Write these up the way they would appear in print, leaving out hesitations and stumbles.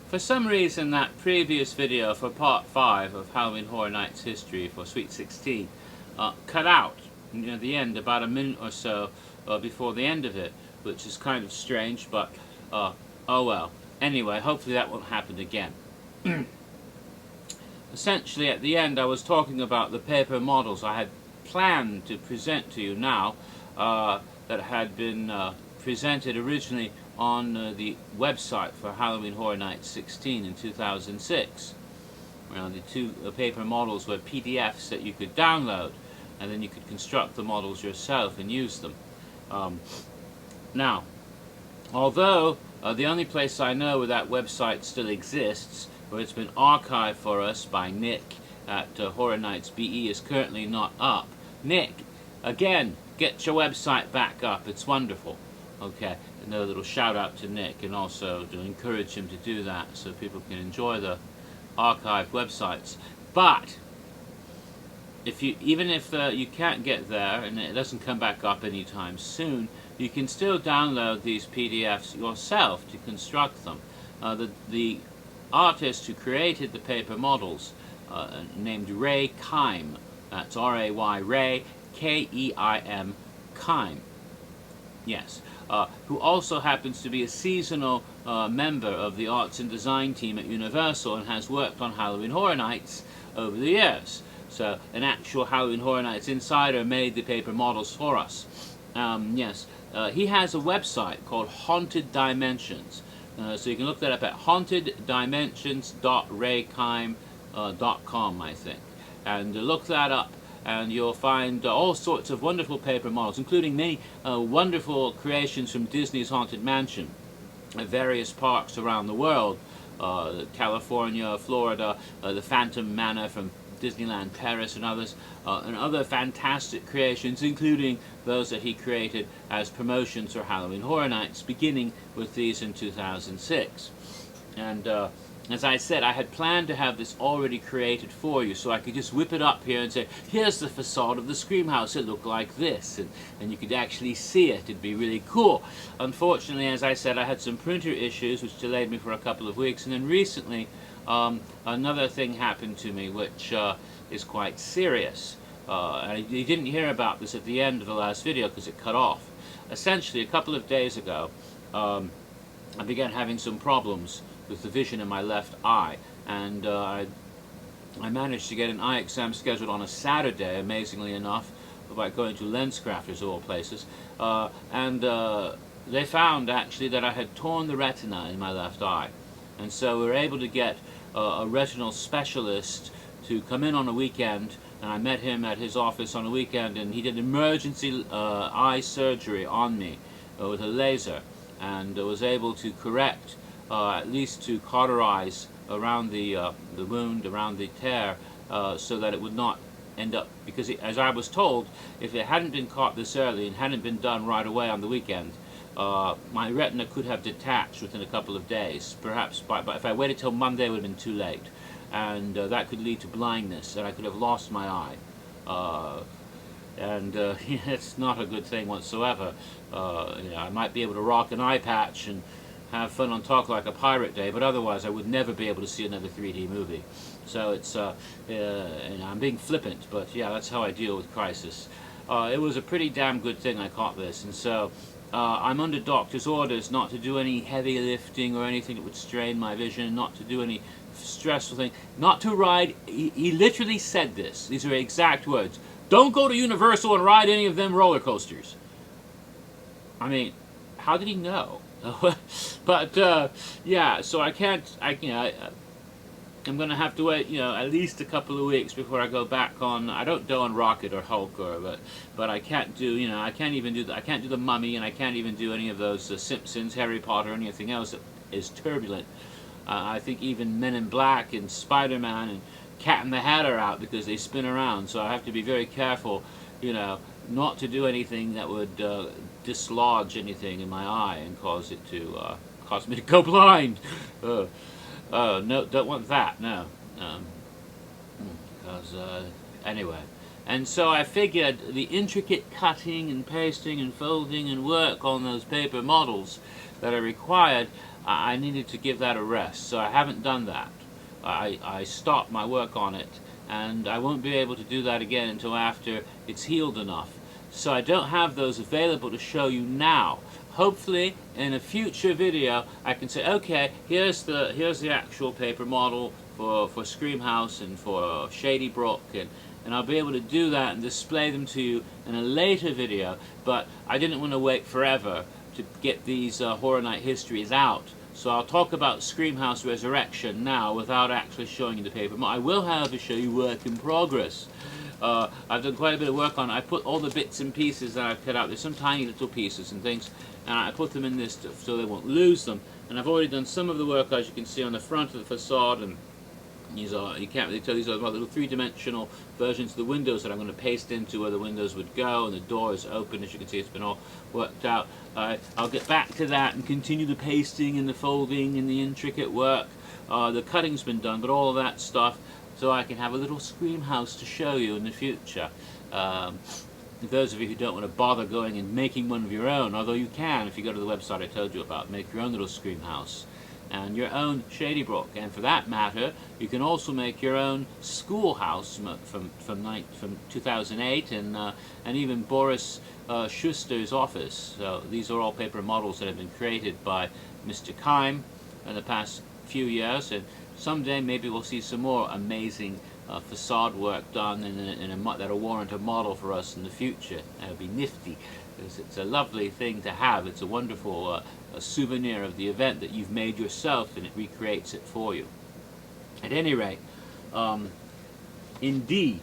For some reason, that previous video for part 5 of Halloween Horror Nights history for Sweet 16 cut out near the end, about a minute or so before the end of it, which is kind of strange, but oh well. Anyway, hopefully that won't happen again. Essentially, at the end, I was talking about the paper models I had planned to present to you now, that had been presented originally on the website for Halloween Horror Nights 16 in 2006. Well, the two paper models were PDFs that you could download, and then you could construct the models yourself and use them. Now, although the only place I know where that website still exists, where it's been archived for us by Nick at Horror Nights BE, is currently not up. Nick, again, get your website back up. It's wonderful. Okay, another little shout out to Nick, and also to encourage him to do that so people can enjoy the archived websites. But if you, even if you can't get there and it doesn't come back up anytime soon, you can still download these PDFs yourself to construct them. The artist who created the paper models, named Caine, that's R-A-Y, Ray, K-E-I-M, Caine, yes, who also happens to be a seasonal member of the arts and design team at Universal and has worked on Halloween Horror Nights over the years. So an actual Halloween Horror Nights insider made the paper models for us. Yes, he has a website called Haunted Dimensions. So you can look that up at haunteddimensions.raycaine.com, I think. And look that up, and you'll find all sorts of wonderful paper models, including many wonderful creations from Disney's Haunted Mansion at various parks around the world. California, Florida, the Phantom Manor from Disneyland Paris, and others, and other fantastic creations, including those that he created as promotions for Halloween Horror Nights, beginning with these in 2006. And as I said, I had planned to have this already created for you, so I could just whip it up here and say, here's the facade of the Screamhouse, it looked like this, and you could actually see it. It'd be really cool. Unfortunately, as I said, I had some printer issues which delayed me for a couple of weeks, and then recently another thing happened to me which is quite serious. And you didn't hear about this at the end of the last video because it cut off. Essentially, a couple of days ago, I began having some problems with the vision in my left eye, and I managed to get an eye exam scheduled on a Saturday, amazingly enough, by going to LensCrafters of all places, and they found actually that I had torn the retina in my left eye, and so we were able to get a retinal specialist to come in on a weekend, and I met him at his office on a weekend, and he did emergency eye surgery on me with a laser, and was able to correct, at least to cauterize around the wound, around the tear, so that it would not end up, because as I was told, if it hadn't been caught this early and hadn't been done right away on the weekend, my retina could have detached within a couple of days. Perhaps, but if I waited till Monday, it would have been too late, and that could lead to blindness, and I could have lost my eye. It's not a good thing whatsoever. I might be able to rock an eye patch and have fun on Talk Like a Pirate Day, but otherwise I would never be able to see another 3D movie. So it's, I'm being flippant, but yeah, that's how I deal with crisis. It was a pretty damn good thing I caught this, and so I'm under doctor's orders not to do any heavy lifting or anything that would strain my vision, not to do any stressful thing, not to ride. He literally said this. These are exact words. Don't go to Universal and ride any of them roller coasters. I mean, how did he know? But yeah, so I can't. I'm going to have to wait, at least a couple of weeks before I go back on. I don't go on Rocket or Hulk, but I can't do. I can't even do. I can't do the Mummy, and I can't even do any of those Simpsons, Harry Potter, or anything else that is turbulent. I think even Men in Black and Spider-Man and Cat in the Hat are out because they spin around. So I have to be very careful, not to do anything that would dislodge anything in my eye and cause it to cause me to go blind. No, don't want that. No, because anyway. And so I figured the intricate cutting and pasting and folding and work on those paper models that are required, I needed to give that a rest, so I haven't done that. I stopped my work on it, and I won't be able to do that again until after it's healed enough. So I don't have those available to show you now. Hopefully in a future video I can say, okay, here's the actual paper model for Screamhouse and for Shady Brook, and I'll be able to do that and display them to you in a later video. But I didn't want to wait forever to get these Horror Night histories out. So I'll talk about Screamhouse Resurrection now without actually showing you the paper model. I will, however, show you work in progress. I've done quite a bit of work on it. I put all the bits and pieces that I've cut out. There's some tiny little pieces and things, and I put them in this so they won't lose them. And I've already done some of the work, as you can see, on the front of the facade, and these are, you can't really tell, these are little three-dimensional versions of the windows that I'm going to paste into where the windows would go, and the door is open. As you can see, it's been all worked out. I'll get back to that and continue the pasting and the folding and the intricate work. The cutting's been done, but all of that stuff, so I can have a little Screamhouse to show you in the future. Those of you who don't want to bother going and making one of your own, although you can if you go to the website I told you about, make your own little Screamhouse and your own Shady Brook, and for that matter, you can also make your own schoolhouse from 2008, and even Boris Schuster's office. So these are all paper models that have been created by Mr. Caine in the past few years, and someday maybe we'll see some more amazing facade work done that'll warrant a model for us in the future. That would be nifty, because it's a lovely thing to have. It's a wonderful a souvenir of the event that you've made yourself, and it recreates it for you. At any rate, indeed,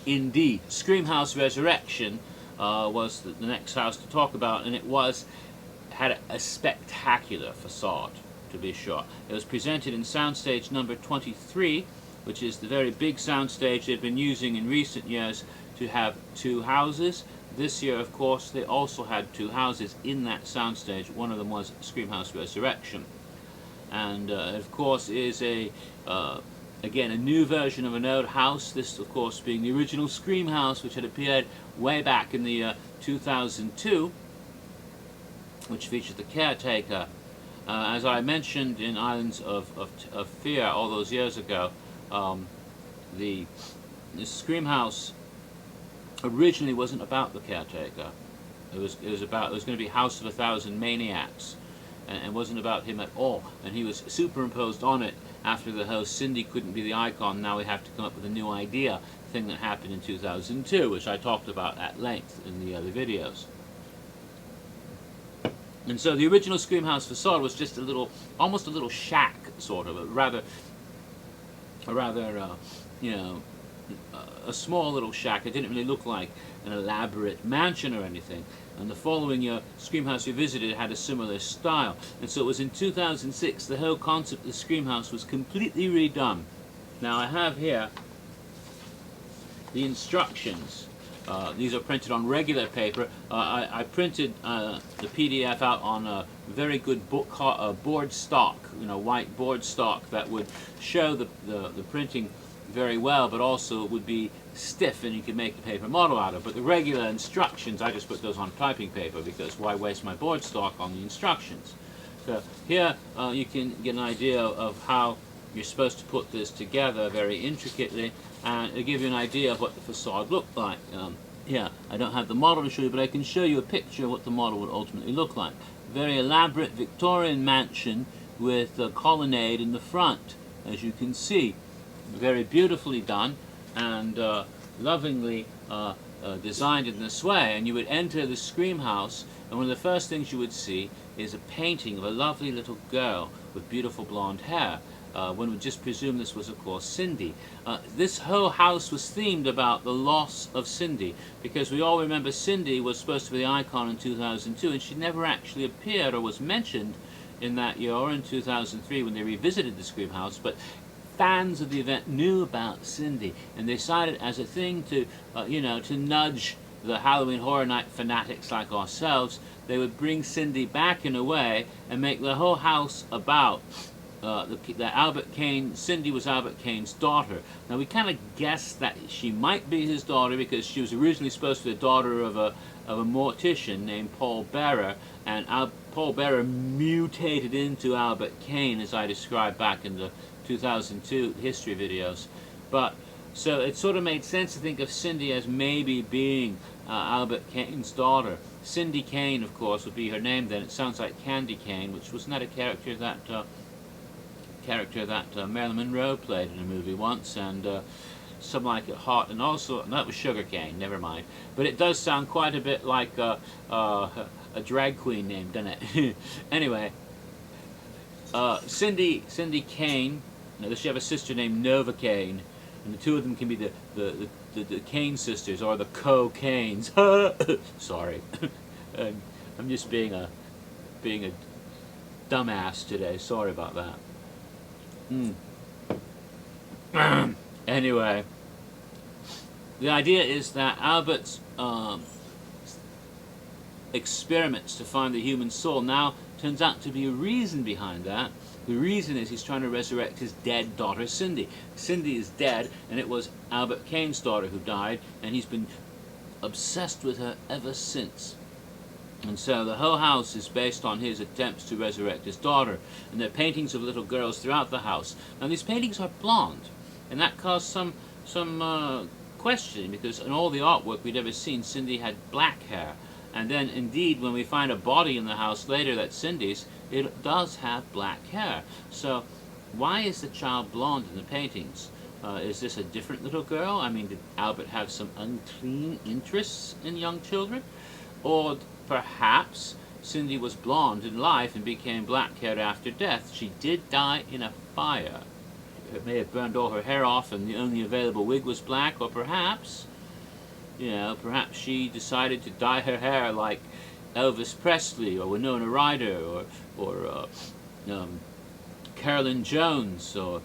Screamhouse Resurrection was the next house to talk about, and it had a spectacular facade, to be sure. It was presented in soundstage number 23, which is the very big soundstage they've been using in recent years to have two houses. This year, of course, they also had two houses in that soundstage. One of them was Screamhouse Resurrection, and of course is again a new version of an old house. This, of course, being the original Screamhouse, which had appeared way back in the 2002, which featured the caretaker. As I mentioned in Islands of Fear all those years ago, the Screamhouse originally wasn't about the caretaker. It was going to be House of 1,000 Maniacs, and wasn't about him at all. And he was superimposed on it after the host Cindy couldn't be the icon. Now we have to come up with a new idea, thing that happened in 2002, which I talked about at length in the other videos. And so the original Screamhouse facade was just almost a little shack, sort of, you know, a small little shack. It didn't really look like an elaborate mansion or anything. And the following year, Screamhouse Revisited had a similar style. And so it was in 2006 the whole concept of the Screamhouse was completely redone. Now I have here the instructions. These are printed on regular paper. I printed the PDF out on a very good board stock, white board stock that would show the printing very well, but also would be stiff and you could make the paper model out of. But the regular instructions, I just put those on typing paper, because why waste my board stock on the instructions? So here you can get an idea of how you're supposed to put this together very intricately, and it'll give you an idea of what the facade looked like. Here, I don't have the model to show you, but I can show you a picture of what the model would ultimately look like. Very elaborate Victorian mansion with a colonnade in the front, as you can see. Very beautifully done and lovingly designed in this way. And you would enter the Screamhouse, and one of the first things you would see is a painting of a lovely little girl with beautiful blonde hair. One would just presume this was, of course, Cindy. This whole house was themed about the loss of Cindy, because we all remember Cindy was supposed to be the icon in 2002, and she never actually appeared or was mentioned in that year or in 2003 when they revisited the Screamhouse. But fans of the event knew about Cindy, and they decided as a thing to, to nudge the Halloween Horror Night fanatics like ourselves, they would bring Cindy back in a way and make the whole house about that Albert Caine, Cindy was Albert Caine's daughter. Now we kind of guessed that she might be his daughter because she was originally supposed to be the daughter of a mortician named Paul Bearer, and Paul Bearer mutated into Albert Caine, as I described back in the 2002 history videos. But so it sort of made sense to think of Cindy as maybe being Albert Caine's daughter. Cindy Caine, of course, would be her name then. It sounds like Candy Cane, which wasn't that a character that Marilyn Monroe played in a movie once, and Some Like It Hot, and also, no, that was Sugar Cane, never mind. But it does sound quite a bit like a drag queen name, doesn't it? Anyway, Cindy Caine, now does she have a sister named Nova Caine? And the two of them can be the Caine sisters, or the Co-Caines. Sorry. I'm just being a dumbass today, sorry about that. Anyway, the idea is that Albert's experiments to find the human soul now turns out to be a reason behind that. The reason is he's trying to resurrect his dead daughter Cindy. Cindy is dead, and it was Albert Caine's daughter who died, and he's been obsessed with her ever since. And so the whole house is based on his attempts to resurrect his daughter, and there are paintings of little girls throughout the house. Now these paintings are blonde, and that caused some questioning, because in all the artwork we'd ever seen, Cindy had black hair. And then indeed, when we find a body in the house later that's Cindy's, it does have black hair. So why is the child blonde in the paintings? Is this a different little girl? I mean, did Albert have some unclean interests in young children? Or perhaps Cindy was blonde in life and became black-haired after death. She did die in a fire. It may have burned all her hair off and the only available wig was black, or perhaps, you know, perhaps she decided to dye her hair like Elvis Presley or Winona Ryder or Carolyn Jones, or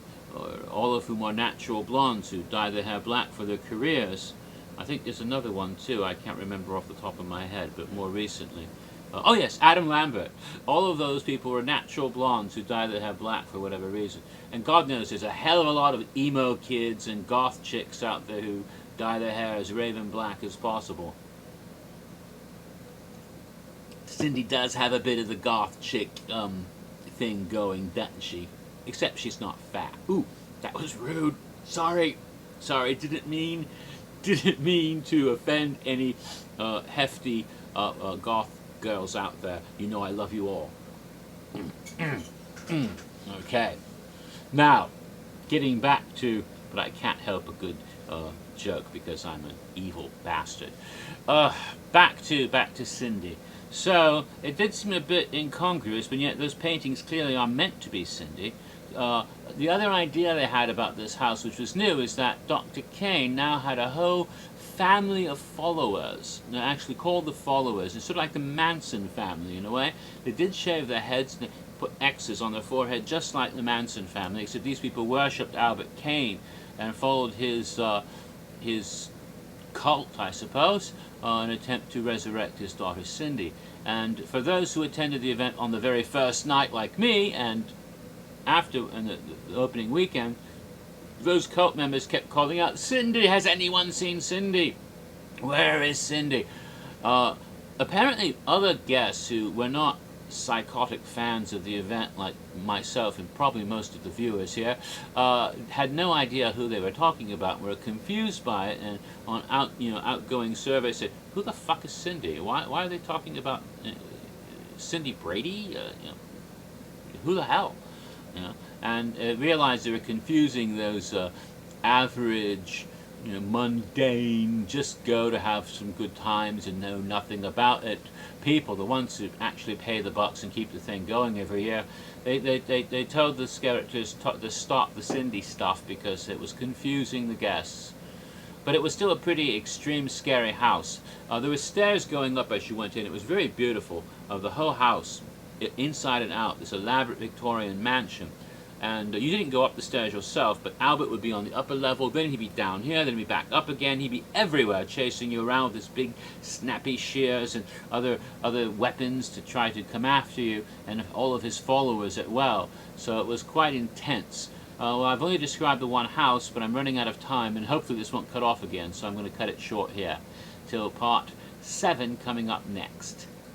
all of whom are natural blondes who dye their hair black for their careers. I think there's another one too, I can't remember off the top of my head, but more recently. Oh yes, Adam Lambert. All of those people were natural blondes who dye their hair black for whatever reason. And God knows there's a hell of a lot of emo kids and goth chicks out there who dye their hair as raven black as possible. Cindy does have a bit of the goth chick thing going, doesn't she? Except she's not fat. Ooh, that was rude. Sorry, didn't mean to offend any hefty goth girls out there. You know I love you all. Okay. Now, getting back to, but I can't help a good joke because I'm an evil bastard. Back to Cindy. So it did seem a bit incongruous, but yet those paintings clearly are meant to be Cindy. The other idea they had about this house, which was new, is that Dr. Caine now had a whole family of followers. They're actually called the followers. It's sort of like the Manson family in a way. They did shave their heads and they put X's on their forehead just like the Manson family, except these people worshipped Albert Caine and followed his cult, I suppose, in an attempt to resurrect his daughter Cindy. And for those who attended the event on the very first night, like me, and after the opening weekend, those cult members kept calling out, "Cindy! Has anyone seen Cindy? Where is Cindy?" Apparently, other guests who were not psychotic fans of the event, like myself and probably most of the viewers here, had no idea who they were talking about, were confused by it, and on outgoing surveys said, "Who the fuck is Cindy? Why are they talking about Cindy Brady? Who the hell?" And realized they were confusing those average, mundane, just go to have some good times and know nothing about it people, the ones who actually pay the bucks and keep the thing going every year. They told the characters to stop the Cindy stuff because it was confusing the guests. But it was still a pretty extreme, scary house. There were stairs going up as you went in. It was very beautiful. The whole house, inside and out, this elaborate Victorian mansion. And you didn't go up the stairs yourself, but Albert would be on the upper level, then he'd be down here, then he'd be back up again. He'd be everywhere chasing you around with his big snappy shears and other weapons to try to come after you, and all of his followers as well. So it was quite intense. Well, I've only described the one house, but I'm running out of time, and hopefully this won't cut off again, so I'm going to cut it short here till part 7 coming up next.